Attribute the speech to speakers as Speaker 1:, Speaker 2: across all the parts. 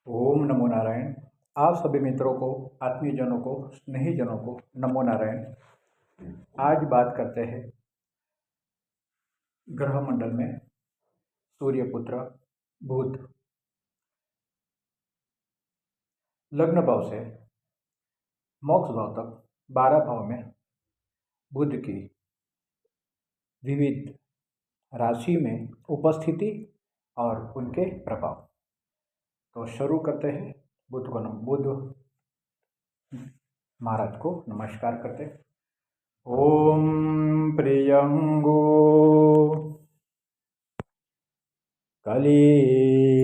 Speaker 1: ओम नमो नारायण। आप सभी मित्रों को, आत्मीयजनों को, स्नेहीजनों को नमो नारायण। आज बात करते हैं ग्रह मंडल में सूर्यपुत्र बुध लग्न भाव से मोक्ष भाव तक 12 भाव में बुध की विविध राशि में उपस्थिति और उनके प्रभाव। तो शुरू करते हैं। बुध महाराज को नमस्कार करते हैं। ओम प्रियंगो कलिकाश्यामम्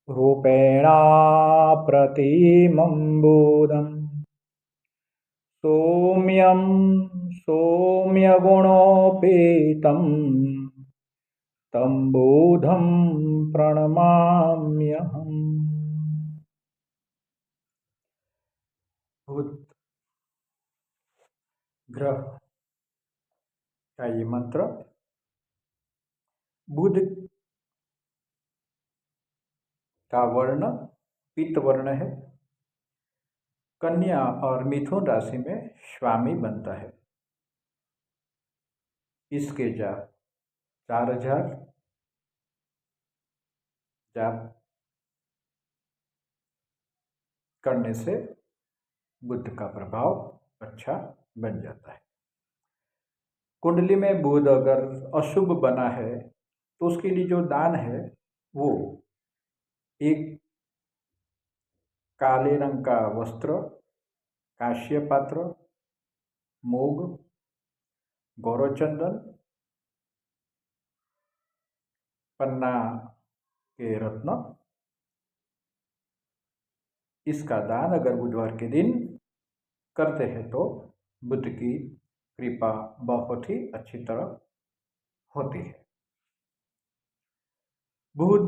Speaker 1: रूपेणा प्रतिमं बुधं सौम्यं सौम्यगुणोपेतं तं बुधं प्रणमाम्यहम्। बुध ग्रह का ये मंत्र बुध का वर्ण पित्त वर्ण है। कन्या और मिथुन राशि में स्वामी बनता है। इसके जाप 4000 जाप करने से बुध का प्रभाव अच्छा बन जाता है। कुंडली में बुध अगर अशुभ बना है तो उसके लिए जो दान है वो एक काले रंग का वस्त्र, काश्य पात्र, मूग, गौरचंदन, पन्ना के रत्न, इसका दान अगर बुधवार के दिन करते हैं तो बुध की कृपा बहुत ही अच्छी तरह होती है। बुध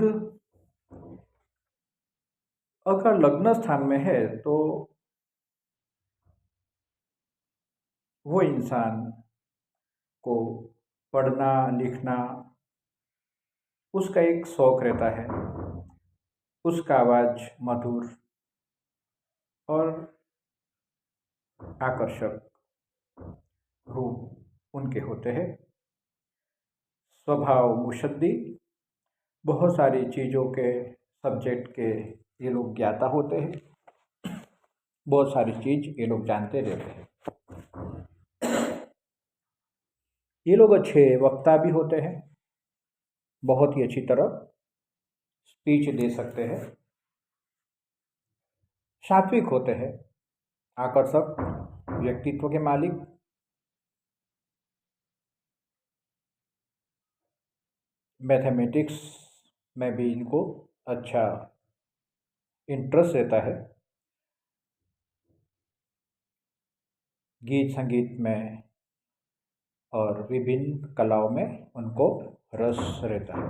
Speaker 1: अगर लग्न स्थान में है तो वो इंसान को पढ़ना लिखना उसका एक शौक रहता है। उसका आवाज मधुर और आकर्षक रूप उनके होते हैं। स्वभाव मुशद्दी, बहुत सारी चीज़ों के सब्जेक्ट के ये लोग ज्ञाता होते हैं। बहुत सारी चीज़ ये लोग जानते रहते हैं। ये लोग अच्छे वक्ता भी होते हैं, बहुत ही अच्छी तरह स्पीच दे सकते हैं। सात्विक होते हैं, आकर्षक व्यक्तित्व के मालिक। मैथमेटिक्स में भी इनको अच्छा इंटरेस्ट रहता है। गीत संगीत में और विभिन्न कलाओं में उनको रस रहता है।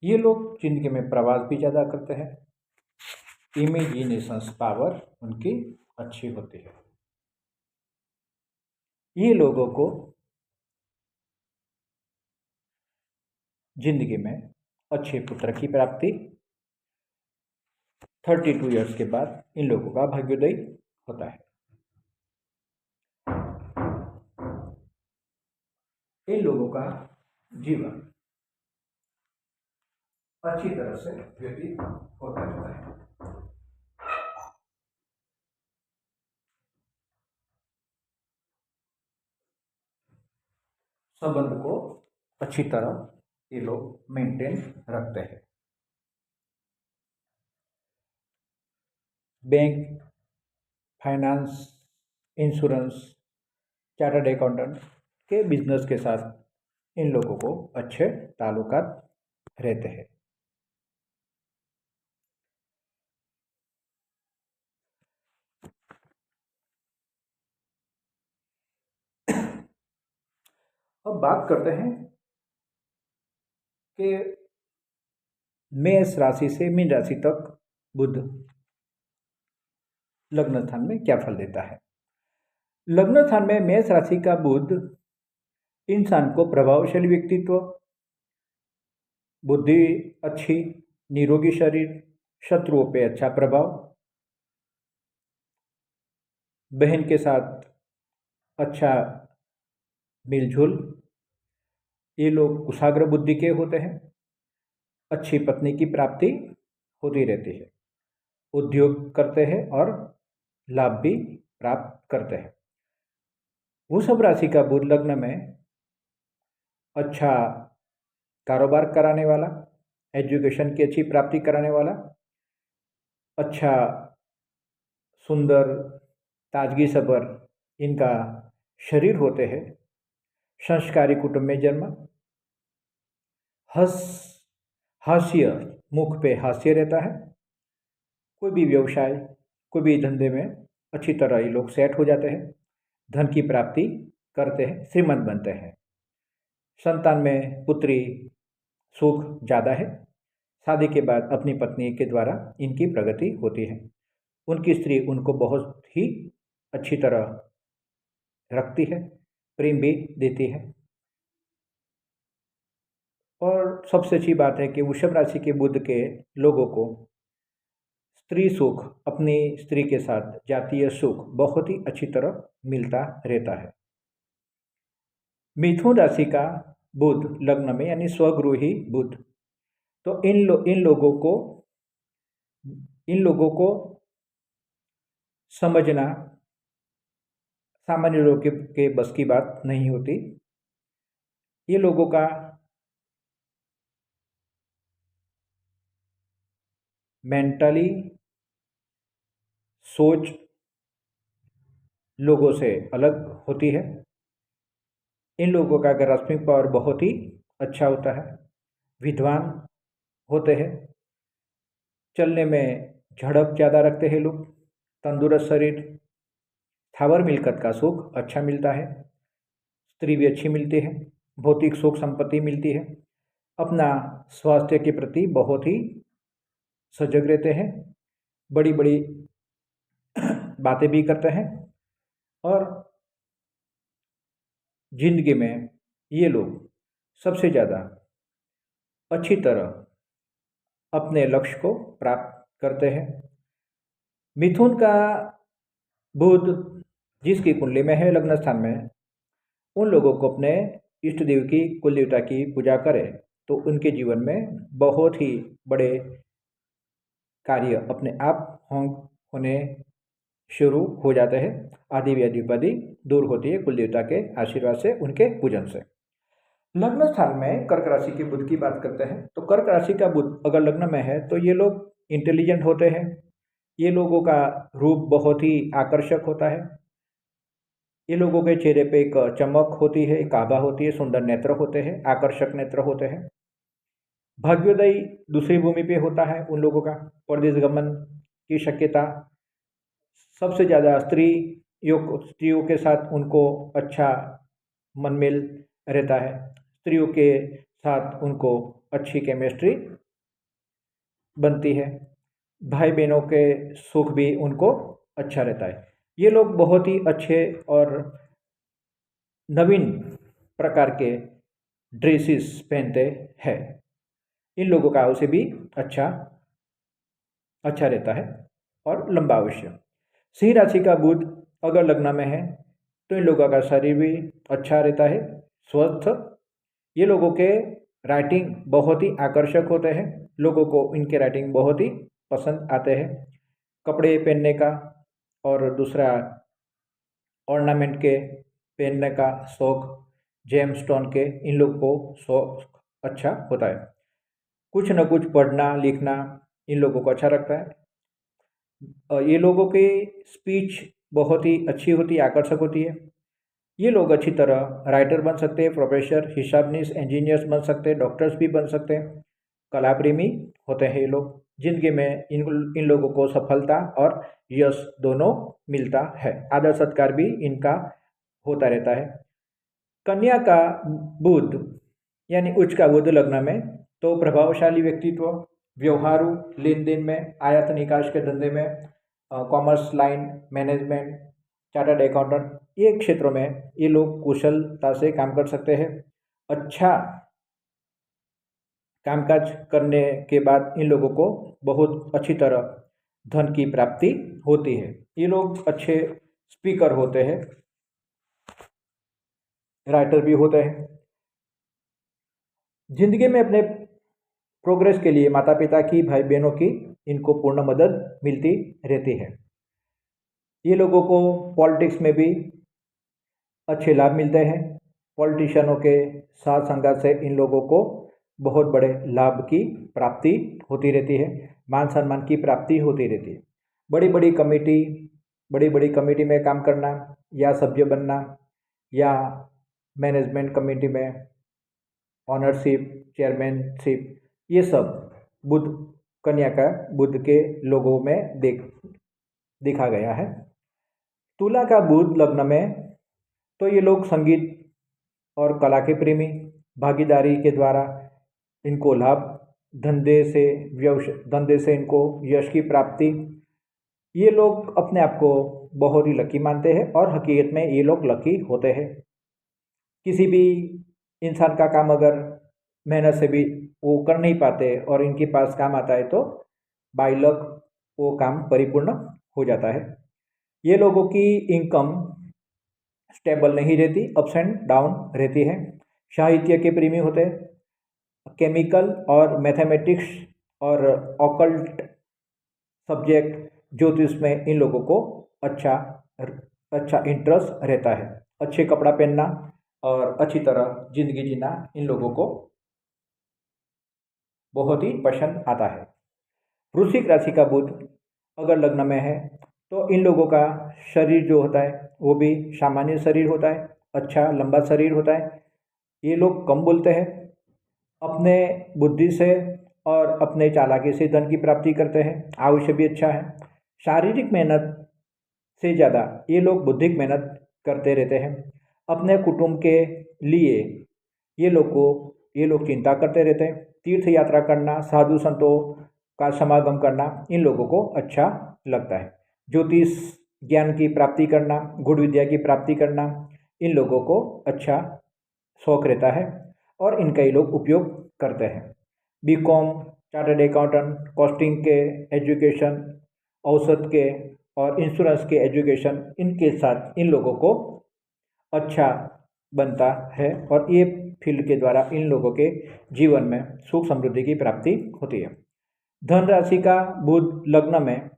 Speaker 1: ये लोग जिंदगी में प्रवास भी ज़्यादा करते हैं। इमेजिनेशन पावर उनकी अच्छी होती है। ये लोगों को जिंदगी में अच्छे पुत्र की प्राप्ति 32 ईयर्स के बाद इन लोगों का भाग्योदय होता है। इन लोगों का जीवन अच्छी तरह से व्यतीत होता रहता है। संबंध को अच्छी तरह ये लोग मेंटेन रखते हैं। Bank, finance, insurance, chartered accountant के बिजनेस के साथ इन लोगों को अच्छे ताल्लुकात रहते हैं। अब बात करते हैं कि मेष राशि से मीन राशि तक बुध लग्न स्थान में क्या फल देता है। लग्न स्थान में मेष राशि का बुध इंसान को प्रभावशाली व्यक्तित्व, बुद्धि अच्छी, निरोगी शरीर, शत्रुओं पे अच्छा प्रभाव, बहन के साथ अच्छा मिलजुल, ये लोग कुशाग्र बुद्धि के होते हैं। अच्छी पत्नी की प्राप्ति होती रहती है, उद्योग करते हैं और लाभ भी प्राप्त करते हैं। वृषभ राशि का बुध लग्न में अच्छा कारोबार कराने वाला, एजुकेशन की अच्छी प्राप्ति कराने वाला, अच्छा सुंदर ताजगी सबर इनका शरीर होते हैं। संस्कारी कुटुंब में जन्म, हास्य, मुख पे हास्य रहता है। कोई भी व्यवसाय, कोई भी धंधे में अच्छी तरह ये लोग सेट हो जाते हैं, धन की प्राप्ति करते हैं, श्रीमंत बनते हैं। संतान में पुत्री सुख ज़्यादा है। शादी के बाद अपनी पत्नी के द्वारा इनकी प्रगति होती है। उनकी स्त्री उनको बहुत ही अच्छी तरह रखती है, प्रेम भी देती है। और सबसे अच्छी बात है कि वृषभ राशि के बुध के लोगों को स्त्री सुख, अपनी स्त्री के साथ जातीय सुख बहुत ही अच्छी तरह मिलता रहता है। मिथुन राशि का बुध लग्न में यानी स्वगृही बुध, तो इन लोगों को समझना सामान्य लोगों के बस की बात नहीं होती। ये लोगों का मेंटली सोच लोगों से अलग होती है। इन लोगों का ग्रास्पिंग पावर बहुत ही अच्छा होता है, विद्वान होते हैं, चलने में झड़प ज़्यादा रखते हैं लोग, तंदुरुस्त शरीर, स्थावर मिलकत का सुख अच्छा मिलता है, स्त्री भी अच्छी मिलती है, भौतिक सुख संपत्ति मिलती है, अपना स्वास्थ्य के प्रति बहुत ही सजग रहते हैं, बड़ी बड़ी बातें भी करते हैं और जिंदगी में ये लोग सबसे ज़्यादा अच्छी तरह अपने लक्ष्य को प्राप्त करते हैं। मिथुन का बुध जिसकी कुंडली में है लग्न स्थान में, उन लोगों को अपने इष्ट देव की कुल देवता की पूजा करें तो उनके जीवन में बहुत ही बड़े कार्य अपने आप होने शुरू हो जाते हैं। आदि व्याधि उपाधि दूर होती है कुल देवता के आशीर्वाद से, उनके पूजन से। लग्न स्थान में कर्क राशि के बुध की बात करते हैं तो कर्क राशि का बुध अगर लग्न में है तो ये लोग इंटेलिजेंट होते हैं। ये लोगों का रूप बहुत ही आकर्षक होता है। ये लोगों के चेहरे पे एक चमक होती है, एक आभा होती है, सुंदर नेत्र होते हैं, आकर्षक नेत्र होते हैं। भाग्योदय दूसरी भूमि पे होता है उन लोगों का, परदेश गमन की शक्यता, सबसे ज़्यादा स्त्रियों के साथ उनको अच्छा मनमेल रहता है, स्त्रियों के साथ उनको अच्छी केमिस्ट्री बनती है, भाई बहनों के सुख भी उनको अच्छा रहता है। ये लोग बहुत ही अच्छे और नवीन प्रकार के ड्रेसेस पहनते हैं। इन लोगों का आयुष्य भी अच्छा रहता है और लंबा आयुष्य। सिंह राशि का बुध अगर लग्न में है तो इन लोगों का शरीर भी अच्छा रहता है, स्वस्थ। ये लोगों के राइटिंग बहुत ही आकर्षक होते हैं, लोगों को इनके राइटिंग बहुत ही पसंद आते हैं। कपड़े पहनने का और दूसरा ऑर्नामेंट के पहनने का शौक, जेम स्टोन के, इन लोग को शौक अच्छा होता है। कुछ न कुछ पढ़ना लिखना इन लोगों को अच्छा लगता है। ये लोगों की स्पीच बहुत ही अच्छी होती है, आकर्षक होती है। ये लोग अच्छी तरह राइटर बन सकते हैं, प्रोफेसर, हिसाबनीस, इंजीनियर्स बन सकते हैं, डॉक्टर्स भी बन सकते हैं, कला प्रेमी होते हैं ये लोग। जिंदगी में इन लोगों को सफलता और यश दोनों मिलता है, आदर सत्कार भी इनका होता रहता है। कन्या का बुध यानी उच्च का बुध लग्न में तो प्रभावशाली व्यक्तित्व, व्यवहारू, लेन देन में, आयात निकास के धंधे में, commerce line, management, chartered accountant, ये क्षेत्रों में ये लोग कुशलता से काम कर सकते हैं। अच्छा कामकाज करने के बाद इन लोगों को बहुत अच्छी तरह धन की प्राप्ति होती है। ये लोग अच्छे स्पीकर होते हैं, राइटर भी होते हैं। जिंदगी में अपने प्रोग्रेस के लिए माता पिता की, भाई बहनों की इनको पूर्ण मदद मिलती रहती है। ये लोगों को पॉलिटिक्स में भी अच्छे लाभ मिलते हैं। पॉलिटिशियनों के साथ संगत से इन लोगों को बहुत बड़े लाभ की प्राप्ति होती रहती है, मान सम्मान की प्राप्ति होती रहती है। बड़ी बड़ी कमेटी में काम करना या सभ्य बनना या मैनेजमेंट कमेटी में ऑनरशिप, चेयरमैनशिप, ये सब बुध कन्या का बुध के लोगों में देखा गया है। तुला का बुध लग्न में तो ये लोग संगीत और कला के प्रेमी, भागीदारी के द्वारा इनको लाभ, धंधे से इनको यश की प्राप्ति। ये लोग अपने आप को बहुत ही लकी मानते हैं और हकीकत में ये लोग लकी होते हैं। किसी भी इंसान का काम अगर मेहनत से भी वो कर नहीं पाते और इनके पास काम आता है तो बाय लक वो काम परिपूर्ण हो जाता है। ये लोगों की इनकम स्टेबल नहीं रहती, अप्स एंड डाउन रहती है। साहित्य के प्रेमी होते हैं। केमिकल और मैथमेटिक्स और ऑकल्ट सब्जेक्ट, ज्योतिष में इन लोगों को अच्छा इंटरेस्ट रहता है। अच्छे कपड़ा पहनना और अच्छी तरह जिंदगी जीना इन लोगों को बहुत ही पसंद आता है। वृश्चिक राशि का बुध अगर लग्न में है तो इन लोगों का शरीर जो होता है वो भी सामान्य शरीर होता है, अच्छा लंबा शरीर होता है। ये लोग कम बोलते हैं, अपने बुद्धि से और अपने चालाकी से धन की प्राप्ति करते हैं। आयुष्य भी अच्छा है। शारीरिक मेहनत से ज़्यादा ये लोग बौद्धिक मेहनत करते रहते हैं। अपने कुटुंब के लिए ये लोग चिंता करते रहते हैं। तीर्थ यात्रा करना, साधु संतों का समागम करना इन लोगों को अच्छा लगता है। ज्योतिष ज्ञान की प्राप्ति करना, गुड़ विद्या की प्राप्ति करना इन लोगों को अच्छा शौक रहता है और इनका ये लोग उपयोग करते हैं। बीकॉम, चार्टर्ड अकाउंटेंट, कॉस्टिंग के एजुकेशन, औसत के और इंश्योरेंस के एजुकेशन, इनके साथ इन लोगों को अच्छा बनता है और ये फील्ड के द्वारा इन लोगों के जीवन में सुख समृद्धि की प्राप्ति होती है। धन राशि का बुध लग्न में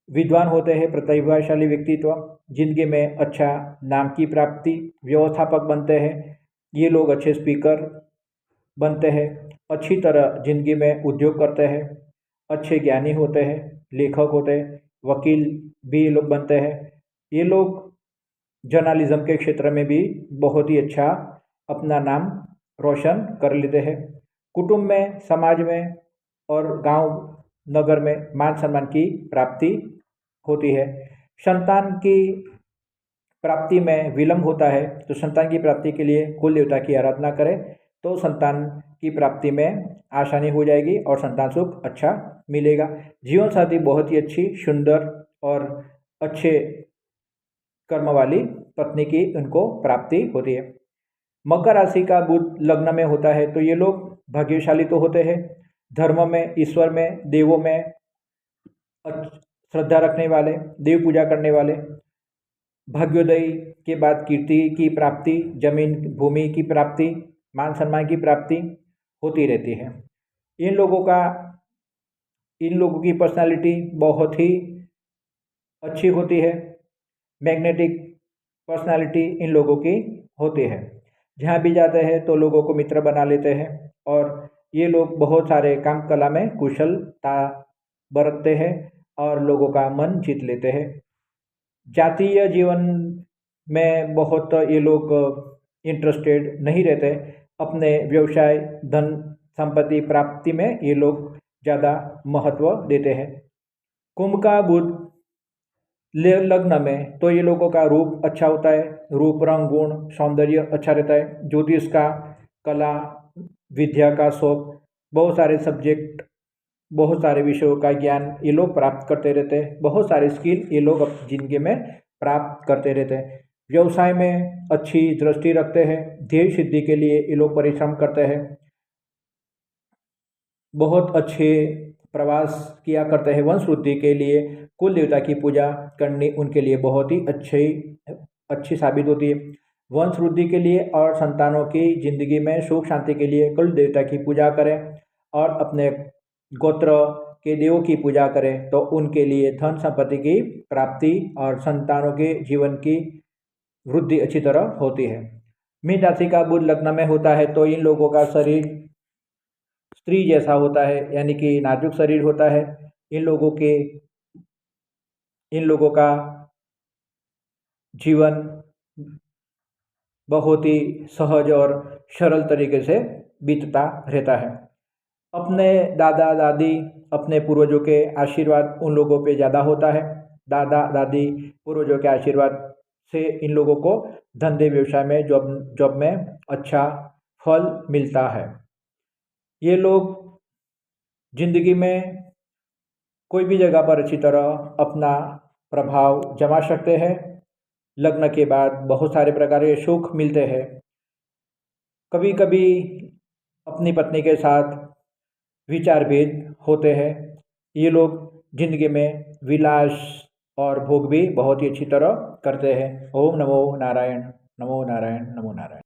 Speaker 1: विद्वान होते हैं, प्रतिभाशाली व्यक्तित्व, जिंदगी में अच्छा नाम की प्राप्ति, व्यवस्थापक बनते हैं। ये लोग अच्छे स्पीकर बनते हैं, अच्छी तरह जिंदगी में उद्योग करते हैं, अच्छे ज्ञानी होते हैं, लेखक होते हैं, वकील भी ये लोग बनते हैं। ये लोग जर्नलिज्म के क्षेत्र में भी बहुत ही अच्छा अपना नाम रोशन कर लेते हैं। कुटुंब में, समाज में और गांव नगर में मान सम्मान की प्राप्ति होती है। संतान की प्राप्ति में विलम्ब होता है तो संतान की प्राप्ति के लिए कुल देवता की आराधना करें तो संतान की प्राप्ति में आसानी हो जाएगी और संतान सुख अच्छा मिलेगा। जीवन साथी बहुत ही अच्छी, सुंदर और अच्छे कर्म वाली पत्नी की उनको प्राप्ति होती है। मकर राशि का बुध लग्न में होता है तो ये लोग भाग्यशाली तो होते हैं। धर्म में, ईश्वर में, देवों में श्रद्धा रखने वाले, देव पूजा करने वाले, भाग्योदय के बाद कीर्ति की प्राप्ति, जमीन भूमि की प्राप्ति, मान सम्मान की प्राप्ति होती रहती है। इन लोगों की पर्सनालिटी बहुत ही अच्छी होती है। मैग्नेटिक पर्सनालिटी इन लोगों की होती है। जहाँ भी जाते हैं तो लोगों को मित्र बना लेते हैं और ये लोग बहुत सारे काम कला में कुशलता बरतते हैं और लोगों का मन जीत लेते हैं। जातीय जीवन में बहुत ये लोग इंटरेस्टेड नहीं रहते। अपने व्यवसाय, धन संपत्ति प्राप्ति में ये लोग ज़्यादा महत्व देते हैं। कुंभ का बुध लग्न में तो ये लोगों का रूप अच्छा होता है, रूप, रंग, गुण, सौंदर्य अच्छा रहता है। ज्योतिष का, कला, विद्या का शौक, बहुत सारे सब्जेक्ट, बहुत सारे विषयों का ज्ञान ये लोग प्राप्त करते रहते हैं। बहुत सारे स्किल ये लोग जिंदगी में प्राप्त करते रहते हैं। व्यवसाय में अच्छी दृष्टि रखते हैं। ध्येय सिद्धि के लिए ये लोग परिश्रम करते हैं। बहुत अच्छे प्रवास किया करते हैं। वंश वृद्धि के लिए कुल देवता की पूजा करनी उनके लिए बहुत ही अच्छी साबित होती है। वंश वृद्धि के लिए और संतानों की जिंदगी में सुख शांति के लिए कुल देवता की पूजा करें और अपने गोत्र के देवों की पूजा करें तो उनके लिए धन संपत्ति की प्राप्ति और संतानों के जीवन की वृद्धि अच्छी तरह होती है। मीन राशि का बुध लग्न में होता है तो इन लोगों का शरीर स्त्री जैसा होता है, यानी कि नाजुक शरीर होता है। इन लोगों का जीवन बहुत ही सहज और सरल तरीके से बीतता रहता है। अपने दादा दादी अपने पूर्वजों के आशीर्वाद उन लोगों पे ज़्यादा होता है। दादा दादी पूर्वजों के आशीर्वाद से इन लोगों को धंधे व्यवसाय में जॉब में अच्छा फल मिलता है। ये लोग जिंदगी में कोई भी जगह पर अच्छी तरह अपना प्रभाव जमा सकते हैं। लग्न के बाद बहुत सारे प्रकार के सुख मिलते हैं। कभी कभी अपनी पत्नी के साथ विचार भेद होते हैं। ये लोग जिंदगी में विलास और भोग भी बहुत ही अच्छी तरह करते हैं। ओम नमो नारायण, नमो नारायण, नमो नारायण।